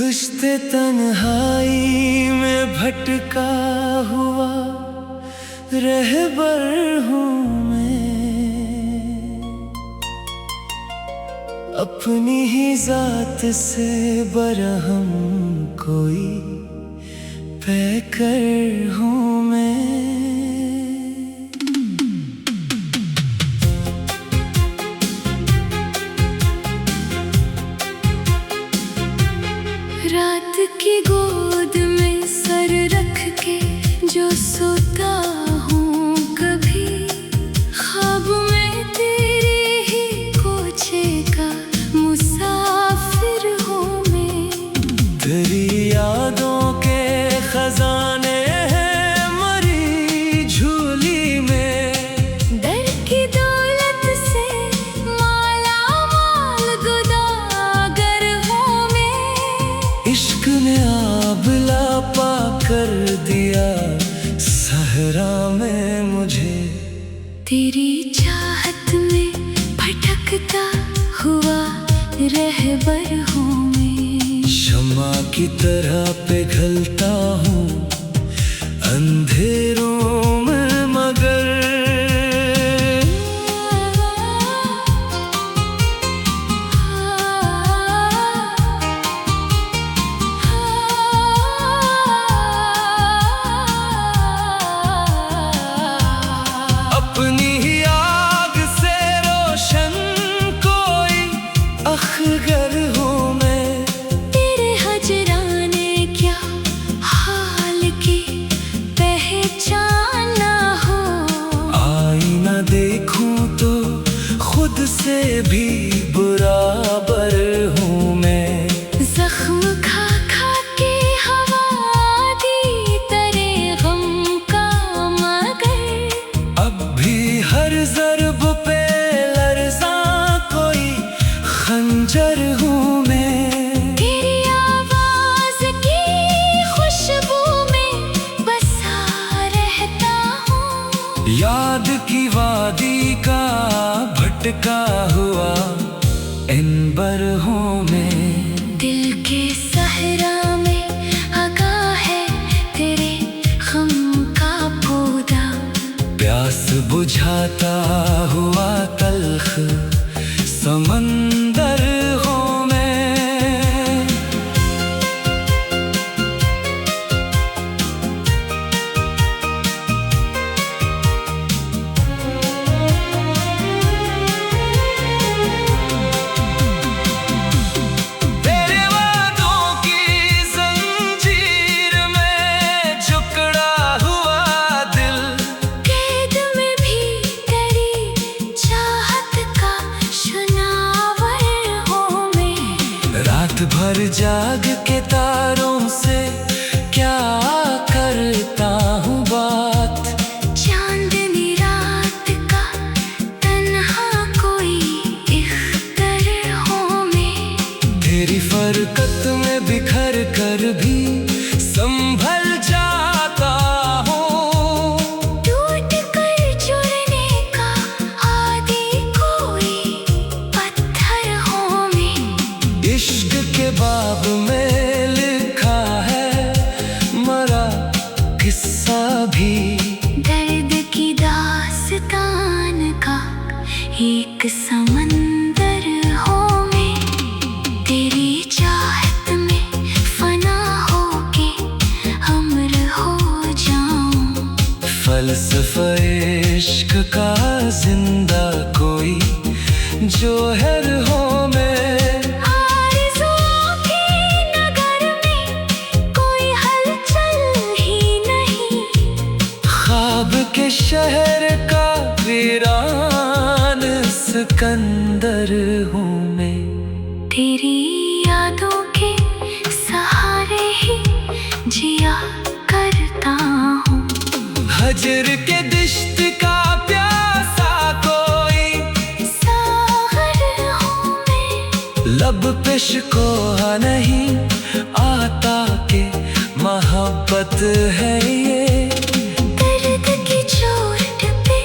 दुश्ते तन्हाई में भटका हुआ रहबर हूँ मैं, अपनी ही जात से बरहम कोई पैकर हूँ मैं। रात की गोद में सर रख के जो सोता हूँ, कभी ख्वाब में तेरे ही कोचे का मुसाफिर हूँ मैं। तेरी यादों के खजाने हैं मरी झूली में, दर की दौलत से माला माल गुदागर हूँ मैं। इश्क ने आबला पा कर दिया सहरा में मुझे, तेरी चाहत में भटकता हुआ रहबर हूँ मैं। शम्मा की तरह पिघलता हूँ अंधेरों में मगर अपनी ही आग से रोशन कोई अखगर हूँ मैं। तेरे हजराने क्या हाल की पहचान ना हो, आईना देखूं तो खुद से भी बराबर हूँ मैं। जख्म खा खा के हवा दी तेरे गम का मगर, अब भी हर ज़र्ब पे लर्ज़ा कोई खंजर हूँ मैं। तेरी आवाज की खुशबू में बसा रहता हूँ, याद की वादी का भटका हुआ इनबर हूँ मैं। दिल के सहरा में आगा है तेरे गम का पौधा, प्यास बुझाता हुआ तल्ख समंदर हूँ मैं। तेरे वादों की जंजीर में जकड़ा हुआ दिल, कैद में भी तेरी चाहत का शुनावर हूँ मैं। रात भर जाग के तारों से क्या करता हूँ बात, चांदनी रात का तन्हा कोई इख्तर हूँ मैं। तेरी फरकत में बिखर कर भी संभल जाता हूँ। टूट कर जुड़ने का आदि कोई पत्थर हूँ मैं। इश्क के बाब में लिखा है मरा किस्सा भी, दर्द की दास्तान का एक समंदर हूँ मैं। तेरी चाहत में फना होके अमर हो जाऊं, फलसफा इश्क का जिंदा कोई जोहर हूँ मैं। आरज़ुओं के नगर में कोई हलचल ही नहीं, ख्वाब के शहर का वीरान सिकंदर हूँ मैं। तेरी यादों के सहारे ही जिया करता हूँ, हजर के दिश्त का प्यासा कोई सागर हूँ मैं। लब पे शिकवा नहीं आता के मोहब्बत है ये। दर्द की चोट पे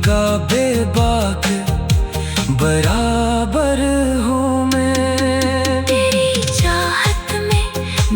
का बेबाक बराबर हूँ मैं। तेरी चाहत में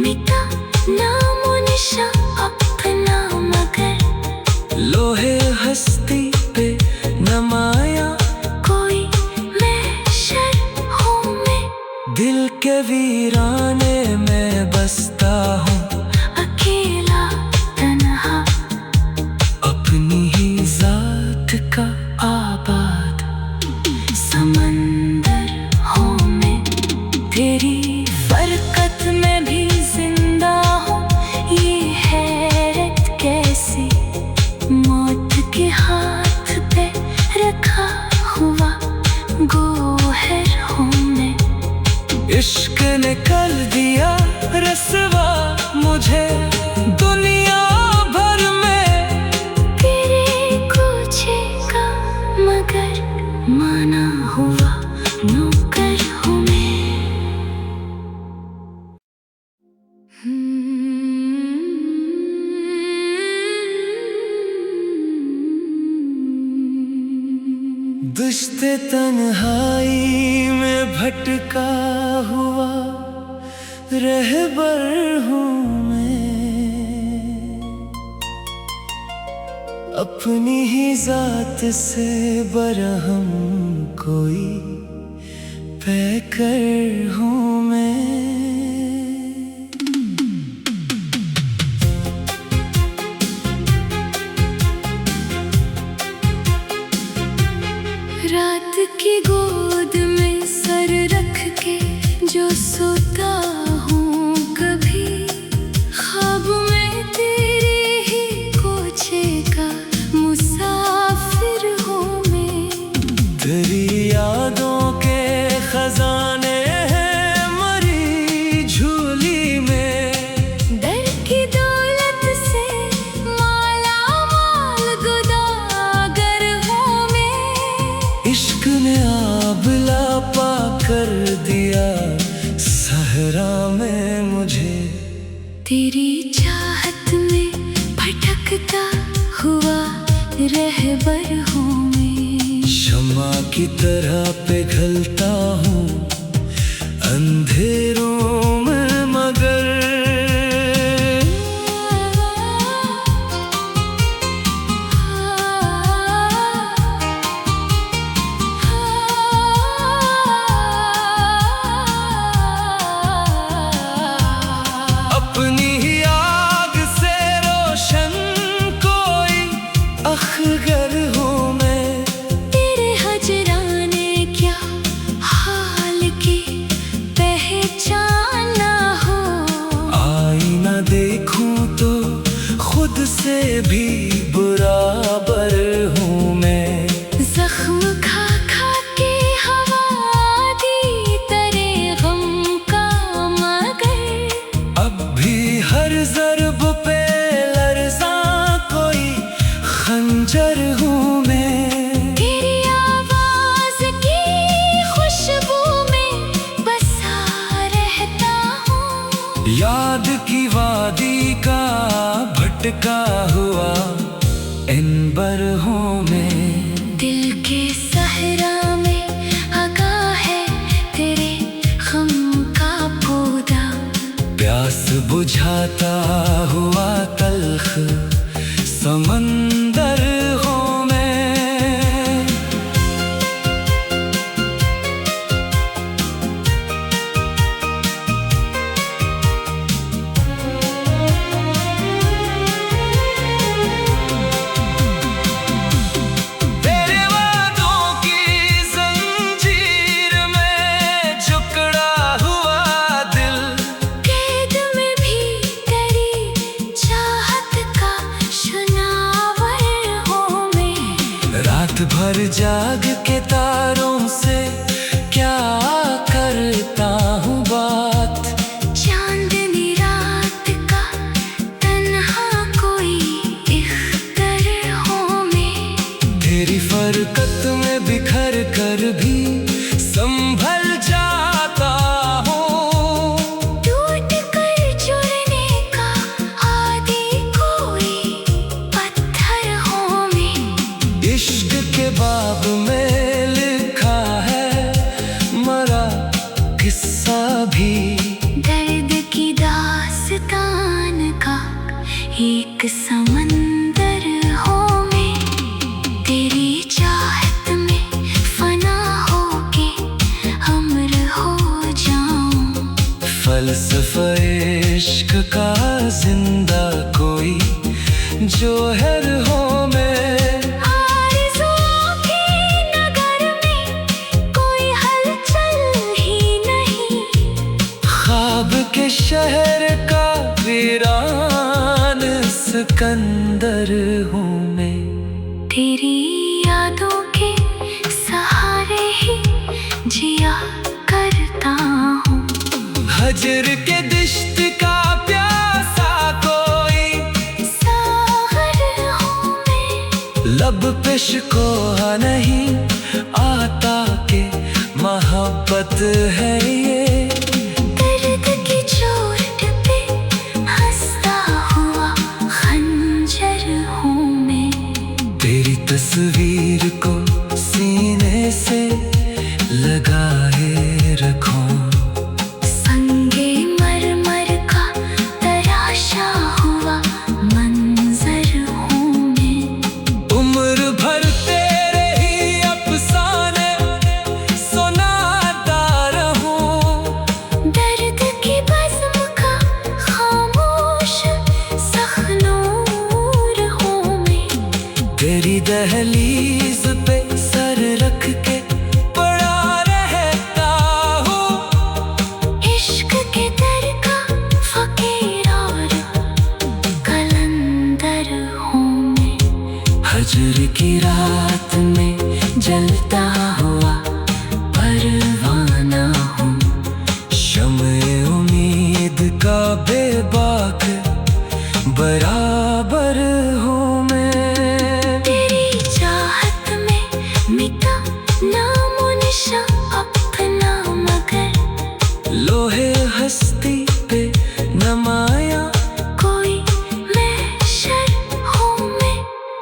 मिटा नामो निशा अपना मगर लोहे हस्ती पे नमाया कोई महशर हूँ मैं। दिल के वीराने में बसता हूँ अकेला तन्हा अपनी ही जात का आबाद समंदर हूँ मैं। तेरी फरकत में भी जिंदा हूँ। ये हैरत कैसी मौत के हाथ पे रखा हुआ गोहर हूँ मैं। इश्क ने कर दिया रसवा मुझे दुनिया भर में। तेरे कुछे का मगर माना हुआ नौकर हूँ मैं। दुश्ते तन्हाई में भटका हुआ रहबर हूँ मैं। अपनी ही जात से बरहम कोई पैकर हूँ मैं। रात की गोद में सर रख के जो सोता हूँ कभी ख्वाब में तेरे ही कोचे का मुसाफिर हूँ मैं। तेरी यादों के खजाने हैं मरी झूली में। डर की दौलत से माला माल गुदागर हूँ मैं। इश्क ने आबला पा कर दिया सहरा में मुझे। तेरी चाहत में भटकता हुआ रहबर हूँ मैं। शम्मा की तरह पिघलता हूँ अंधेरों में मगर अपनी ही आग से रोशन कोई अखगर हूँ मैं। तेरे हजराने क्या हाल की पहचान ना हो। आईना देखूं तो खुद से भी बराबर हूँ मैं। जख्म खा खा के हवा दी तेरे गम का मगर अब भी हर ज़र्ब पे लर्ज़ा कोई खंजर हूँ मैं। तेरी आवाज की खुशबू में बसा रहता हूँ। याद की वादी का भटका हुआ इनबर हूँ मैं। दिल के सहरा में आगा है तेरे गम का पौधा। प्यास बुझाता हुआ तल्ख समंदर हूँ मैं। तेरे वादों की जंजीर में जकड़ा हुआ दिल। कैद में भी तेरी चाहत का शुनावर हूँ मैं। रात भर जाग के तारों से क्या करता हूँ बात। चांदनी रात का तन्हा कोई इख्तर हूँ मैं। तेरी फरकत में बिखर कर भी संभल जाता हूँ। टूट कर जुड़ने का आदि कोई पत्थर हूँ मैं। इश्क के बाब में लिखा है मरा किस्सा भी। दर्द की दास्तान का एक समंदर हो मैं, तेरी चाहत में फना होके अमर हो जाऊं। फलसफा इश्क का जिंदा कोई जोहर हो मैं। आरज़ुओं के नगर में कोई हलचल ही नहीं, ख्वाब के शहर का वीरान सिकंदर हूँ मैं। तेरी यादों के सहारे ही जिया करता हूँ। हजर के दिश्त का प्यासा कोई सागर हूँ मैं, लब पे शिकवा नहीं आता के मोहब्बत है ये। दर्द की चोट पे हंसता हुआ खंजर हूँ मैं। तेरी तस्वीर को सीने से लगाए रखूं। संगे मरमर का तराशा हुआ मंजर हूँ मैं। उम्र भर तेरे ही अफसाने सुनाता रहूं। दर्द की बज़्म का खामोश सखनूर हूँ मैं। तेरी दहलीज पे सर रख के पड़ा रहता हूँ। इश्क के दर का फकीर और कलंदर हूँ मैं। हजर की रात में जलता हुआ परवाना हूँ। शम्ए उम्मीद का बेबाक बराबर हूँ मैं। तेरी चाहत में मिटा नामो निशा अपना, मगर लोहे हस्ती पे नमाया कोई महशर हूँ मैं।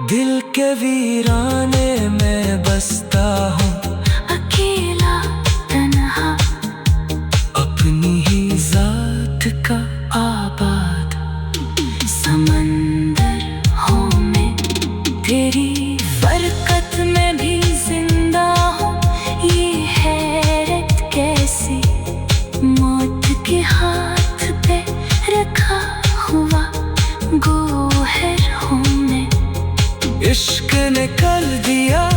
दिल के वीराने में बसता हूँ। अकेला तन्हा अपनी ही जात का आबाद समंदर हूँ मैं। तेरी बरकत में भी जिंदा हूँ। ये हैरत कैसी, मौत के हाथ पे रखा हुआ गोहर हूँ मैं। इश्क ने कर दिया